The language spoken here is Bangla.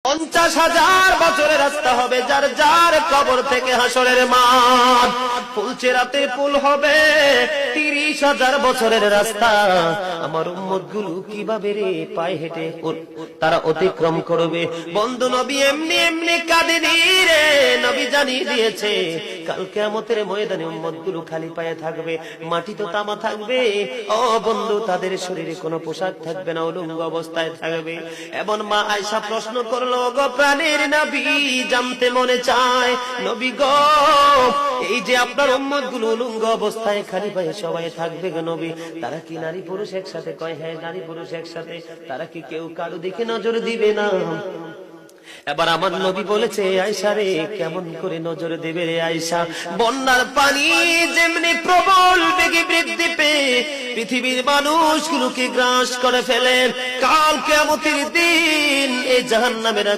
50,000 বছরের রাস্তা হবে, যার যার কবর থেকে হাসরের মাঠ। ফুলচেরাতে পুল হবে 30,000 বছরের রাস্তা। আমার উম্মত গুলো কিভাবে রে পায়ে হেঁটে তারা অতিক্রম করবে? বন্ধু নবী এমনি এমনি কাঁদেনি রে, নবী জানিয়ে দিয়েছে কাল কিয়ামতের ময়দানে উম্মত গুলো খালি পায়ে থাকবে, মাটি তো তামা থাকবে। ও বন্ধু, তাদের শরীরে কোনো পোশাক থাকবে না, উলঙ্গ অবস্থায় থাকবে। এমন মা আয়েশা প্রশ্ন করলো, গো প্রাণের নবী, জানতে মনে চায় নবী গো, এই যে আপনার উম্মত গুলো উলঙ্গ অবস্থায় খালি পায়ে সবাই থাকবে গো নবী, তারা কি নারী পুরুষ একসাথে? কয় হ্যাঁ, নারী পুরুষ একসাথে। তারা কি কেউ কারো দিকে নজর দিবে না? এবার আমার নবী বলেছে, আয়েশা রে, কেমন করে নজর দেবে রে আয়েশা? বন্যার পানি যেমনি প্রবল বেগে বৃদ্ধি পেয়ে পৃথিবীর মানুষগুলোকে গ্রাস করে ফেলে, কাল কিয়ামতের দিন এই জাহান্নামের